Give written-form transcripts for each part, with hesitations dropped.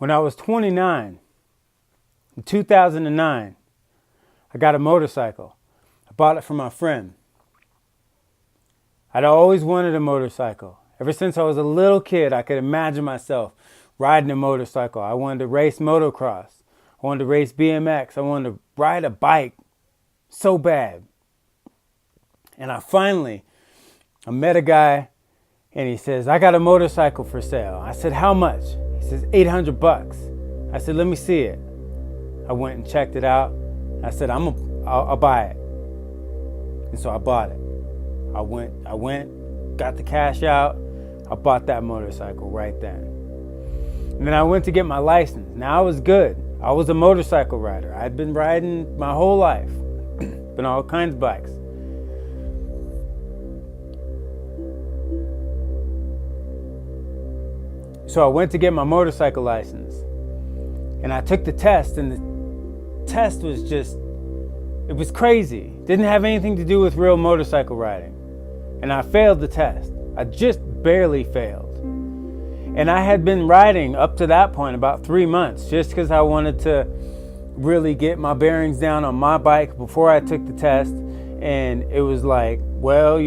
When I was 29, in 2009, I got a motorcycle. I bought it from my friend. I'd always wanted a motorcycle. Ever since I was a little kid, I could imagine myself riding a motorcycle. I wanted to race motocross. I wanted to race BMX. I wanted to ride a bike so bad. And I met a guy and he says, I got a motorcycle for sale. I said, how much? He says, $800. I said, let me see it. I went and checked it out. I said, I'll buy it. And so I bought it. I went, got the cash out. I bought that motorcycle right then. And then I went to get my license. Now I was good. I was a motorcycle rider. I'd been riding my whole life. Been all kinds of bikes. So I went to get my motorcycle license. And I took the test, and the test was just, it was crazy. Didn't have anything to do with real motorcycle riding. And I failed the test. I just barely failed. And I had been riding up to that point about 3 months just because I wanted to really get my bearings down on my bike before I took the test. And it was like, well,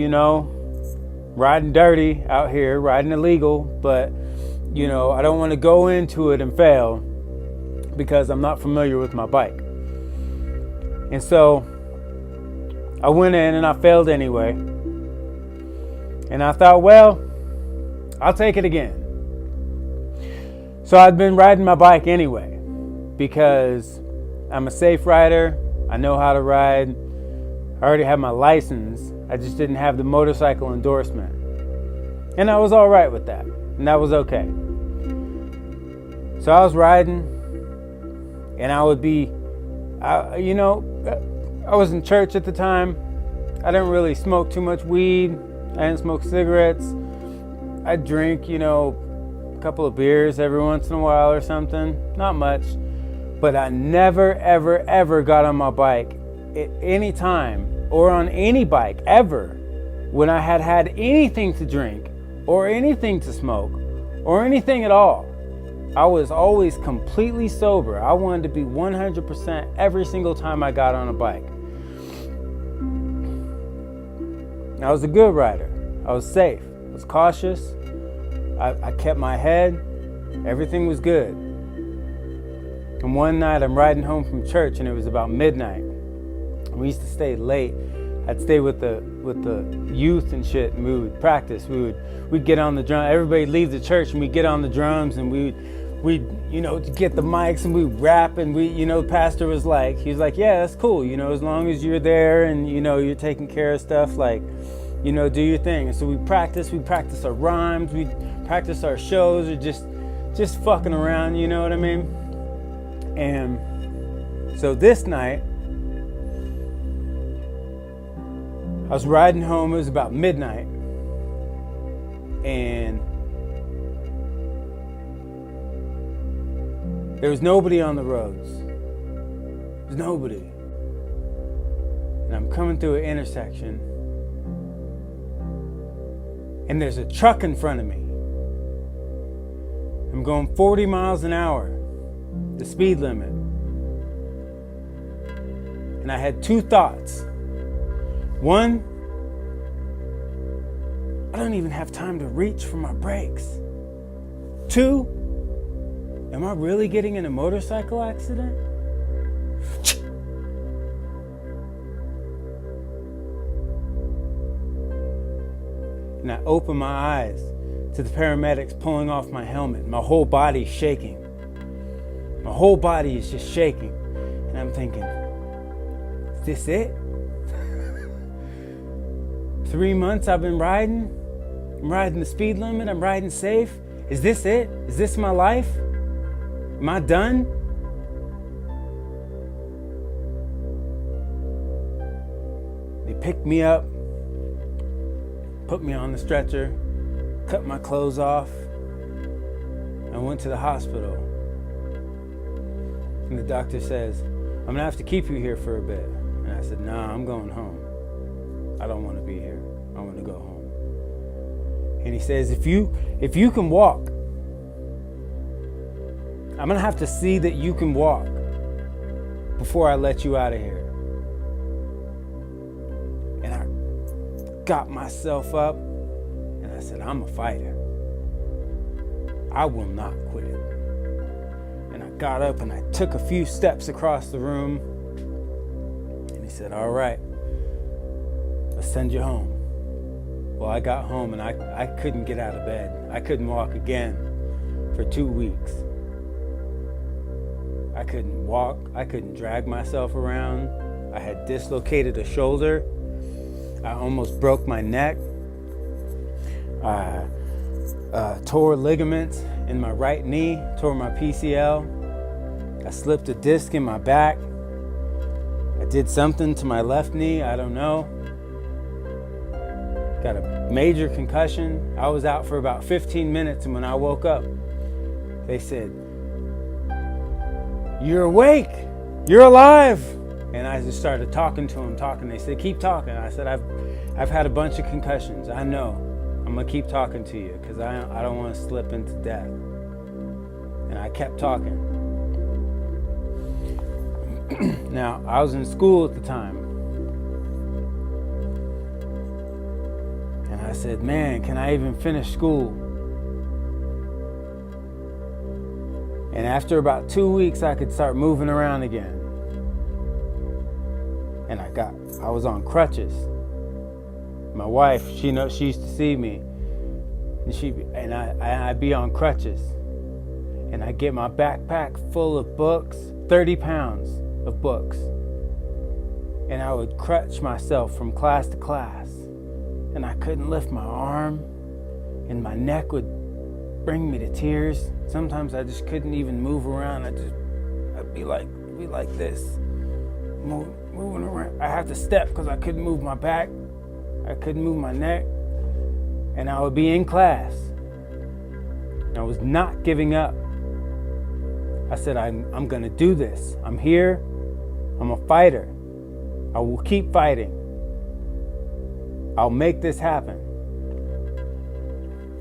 riding dirty out here, riding illegal, but, I don't want to go into it and fail because I'm not familiar with my bike. And so I went in and I failed anyway. And I thought, well, I'll take it again. So I'd been riding my bike anyway because I'm a safe rider. I know how to ride. I already have my license. I just didn't have the motorcycle endorsement. And I was all right with that. And that was okay. So I was riding and I was in church at the time. I didn't really smoke too much weed. I didn't smoke cigarettes. I'd drink, a couple of beers every once in a while or something. Not much. But I never, ever, ever got on my bike at any time or on any bike ever when I had anything to drink or anything to smoke or anything at all. I was always completely sober. I wanted to be 100% every single time I got on a bike. I was a good rider. I was safe. I was cautious. I kept my head. Everything was good. And one night I'm riding home from church and it was about midnight. We used to stay late. I'd stay with the youth and shit, and we would practice. We'd get on the drum. Everybody'd leave the church and we'd get on the drums and we'd get the mics and we'd rap, and the pastor was like, yeah, that's cool, as long as you're there and you're taking care of stuff, like, do your thing. And so we practice our rhymes, we practice our shows, or just fucking around, you know what I mean? And so this night, I was riding home. It was about midnight, and there was nobody on the roads. There's nobody. And I'm coming through an intersection, and there's a truck in front of me. I'm going 40 miles an hour, the speed limit. And I had two thoughts. One, I don't even have time to reach for my brakes. Two, am I really getting in a motorcycle accident? And I open my eyes to the paramedics pulling off my helmet. My whole body's shaking. My whole body is just shaking. And I'm thinking, is this it? 3 months I've been riding. I'm riding the speed limit. I'm riding safe. Is this it? Is this my life? Am I done? They picked me up, put me on the stretcher, cut my clothes off. I went to the hospital. And the doctor says, I'm gonna have to keep you here for a bit. And I said, nah, I'm going home. I don't want to be here. I want to go home. And he says, if you can walk, I'm going to have to see that you can walk before I let you out of here. And I got myself up and I said, I'm a fighter. I will not quit. And I got up and I took a few steps across the room. And he said, all right, let's send you home. Well, I got home and I couldn't get out of bed. I couldn't walk again for 2 weeks. I couldn't walk. I couldn't drag myself around. I had dislocated a shoulder. I almost broke my neck. I tore ligaments in my right knee, tore my PCL. I slipped a disc in my back. I did something to my left knee, I don't know. Got a major concussion. I was out for about 15 minutes, and when I woke up, they said, you're awake, you're alive. And I just started talking to them, They said, keep talking. I said, I've had a bunch of concussions. I know. I'm gonna keep talking to you because I don't want to slip into death. And I kept talking. Now, I was in school at the time. And I said, man, can I even finish school? And after about 2 weeks, I could start moving around again. And I was on crutches. My wife, she used to see me, and I'd be on crutches, and I'd get my backpack full of books, 30 pounds of books, and I would crutch myself from class to class, and I couldn't lift my arm, and my neck would bring me to tears. Sometimes I just couldn't even move around. I'd be like this, moving around. I had to step because I couldn't move my back. I couldn't move my neck, and I would be in class. And I was not giving up. I said, I'm gonna do this. I'm here, I'm a fighter. I will keep fighting. I'll make this happen.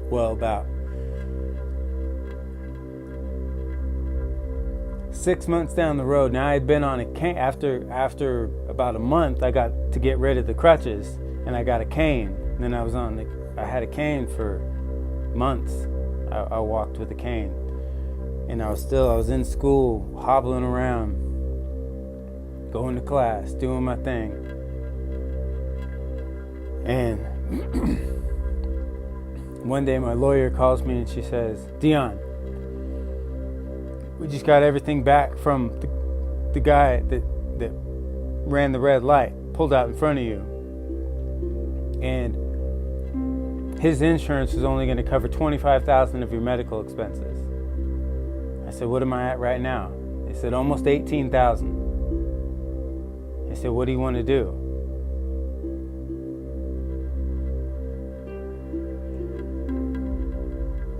Well, about 6 months down the road, now I had been on a cane. After about a month, I got to get rid of the crutches. And I got a cane. And then I had a cane for months. I walked with a cane. And I was in school, hobbling around, going to class, doing my thing. And one day my lawyer calls me and she says, Dion, we just got everything back from the guy that ran the red light, pulled out in front of you. And his insurance is only going to cover $25,000 of your medical expenses. I said, what am I at right now? They said, almost $18,000. I said, what do you want to do?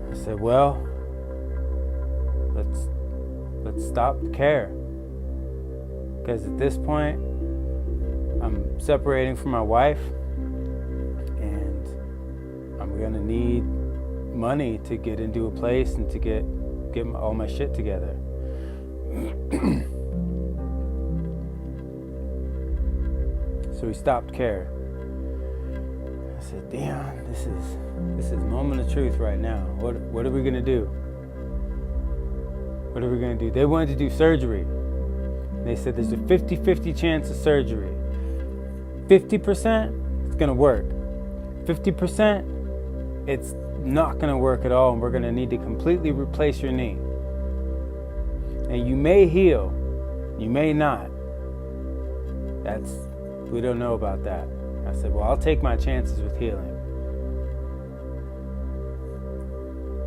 I said, well, let's stop the care. Because at this point, I'm separating from my wife. I'm gonna need money to get into a place and to get all my shit together. So we stopped care. I said, Dion, this is moment of truth right now. What are we gonna do? What are we gonna do? They wanted to do surgery. They said there's a 50-50 chance of surgery. 50%, it's gonna work. 50%, it's not going to work at all, and we're going to need to completely replace your knee. And you may heal, you may not. We don't know about that. I said, well, I'll take my chances with healing.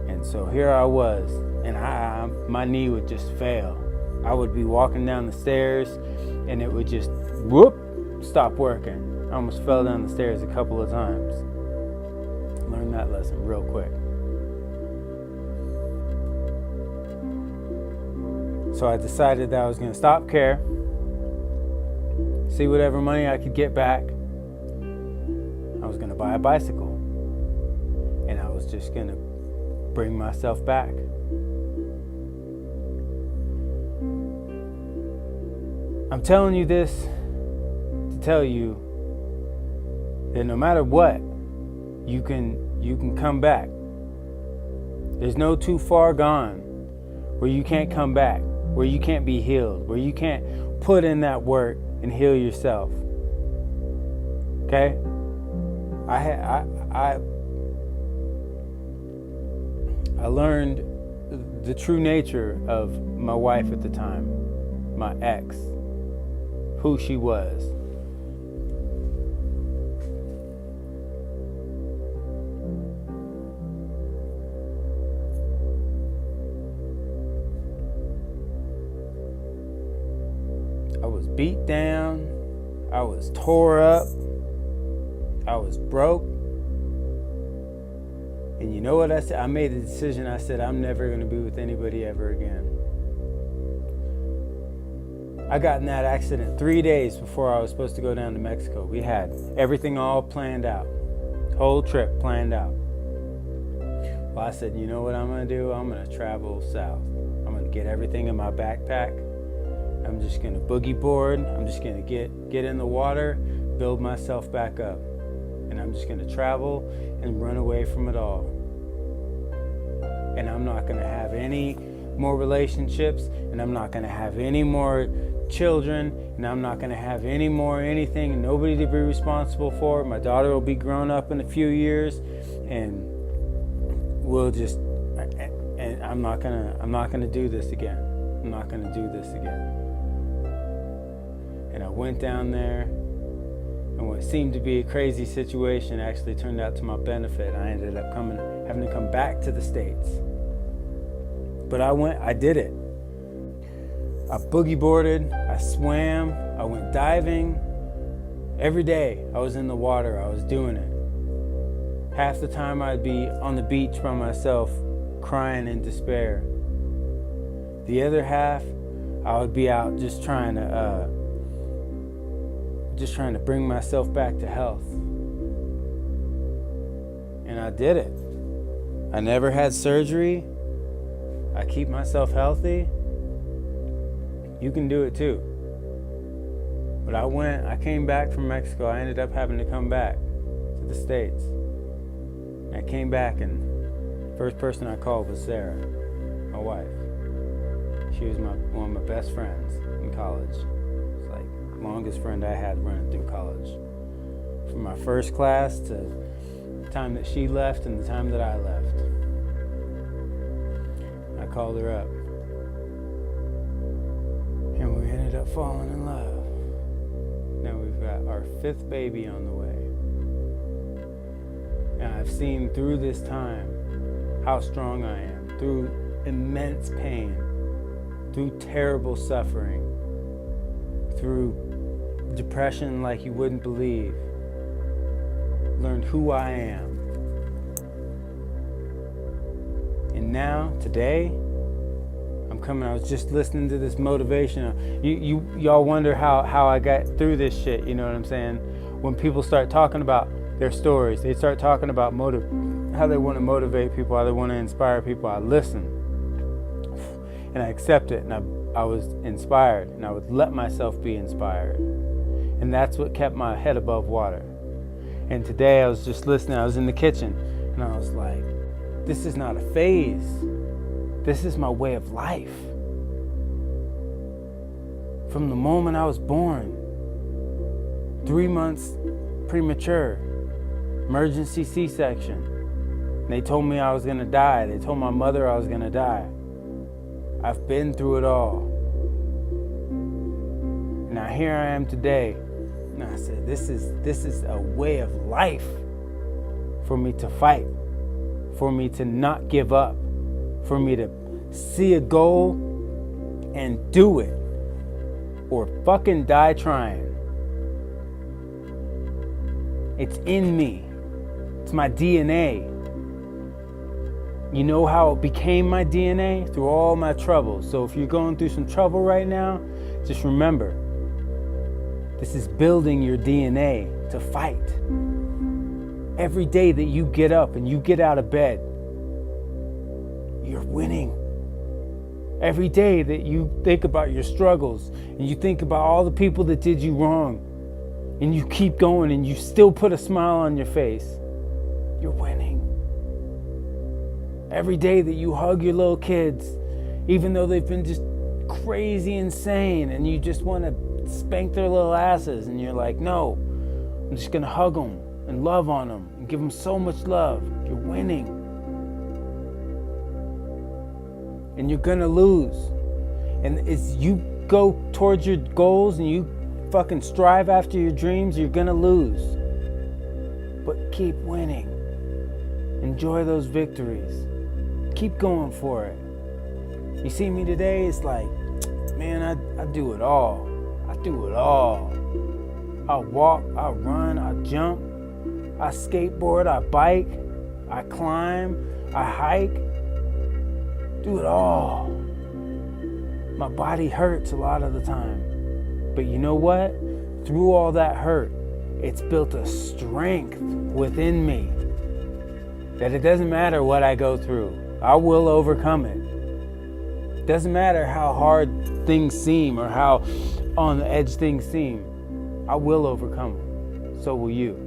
And so here I was, and my knee would just fail. I would be walking down the stairs, and it would just, stop working. I almost fell down the stairs a couple of times. Learned that lesson real quick. So I decided that I was going to stop care, see whatever money I could get back. I was going to buy a bicycle, and I was just going to bring myself back. I'm telling you this to tell you that no matter what, you can come back. There's no too far gone where you can't come back, where you can't be healed, where you can't put in that work and heal yourself. Okay? I learned the true nature of my wife at the time, my ex, who she was. I was beat down, I was tore up, I was broke. And you know what I said? I made the decision. I said, I'm never going to be with anybody ever again. I got in that accident 3 days before I was supposed to go down to Mexico. We had everything all planned out. Whole trip planned out. Well, I said, you know what I'm going to do? I'm going to travel south. I'm going to get everything in my backpack. I'm just going to boogie board. I'm just going to get in the water, build myself back up. And I'm just going to travel and run away from it all. And I'm not going to have any more relationships, and I'm not going to have any more children, and I'm not going to have any more anything, and nobody to be responsible for. My daughter will be grown up in a few years, and we'll just, and I'm not going to do this again. I'm not going to do this again. And I went down there, and what seemed to be a crazy situation actually turned out to my benefit. I ended up having to come back to the States. But I did it. I boogie boarded, I swam, I went diving. Every day I was in the water, I was doing it. Half the time I'd be on the beach by myself, crying in despair. The other half, I would be out just trying to bring myself back to health. And I did it. I never had surgery. I keep myself healthy. You can do it too. But I came back from Mexico. I ended up having to come back to the States. I came back, and the first person I called was Sarah, my wife. She was one of my best friends in college. It's like the longest friend I had running through college. From my first class to the time that she left and the time that I left. I called her up. And we ended up falling in love. Now we've got our 5th baby on the way. And I've seen through this time how strong I am, through immense pain, through terrible suffering, through depression like you wouldn't believe. Learned who I am. And now, today, I was just listening to this motivation. Y'all wonder how I got through this shit, you know what I'm saying? When people start talking about their stories, they start talking about how they want to motivate people, how they want to inspire people. I listen, and I accept it, and I was inspired, and I would let myself be inspired. And that's what kept my head above water. And today I was just listening, I was in the kitchen, and I was like, this is not a phase. This is my way of life. From the moment I was born, 3 months premature, emergency C-section. They told me I was gonna die. They told my mother I was gonna die. I've been through it all. Now here I am today. And I said, this is a way of life for me to fight, for me to not give up, for me to see a goal and do it, or fucking die trying. It's in me. It's my DNA. You know how it became my DNA? Through all my troubles. So if you're going through some trouble right now, just remember, this is building your DNA to fight. Every day that you get up and you get out of bed, you're winning. Every day that you think about your struggles and you think about all the people that did you wrong and you keep going and you still put a smile on your face, you're winning. Every day that you hug your little kids, even though they've been just crazy insane and you just want to spank their little asses and you're like, no, I'm just going to hug them and love on them and give them so much love. You're winning. And you're going to lose. And as you go towards your goals and you fucking strive after your dreams, you're going to lose. But keep winning. Enjoy those victories. Keep going for it. You see me today, it's like, man, I do it all. I do it all. I walk, I run, I jump, I skateboard, I bike, I climb, I hike. Do it all. My body hurts a lot of the time. But you know what? Through all that hurt, it's built a strength within me that it doesn't matter what I go through. I will overcome it. It doesn't matter how hard things seem or how on the edge things seem. I will overcome them. So will you.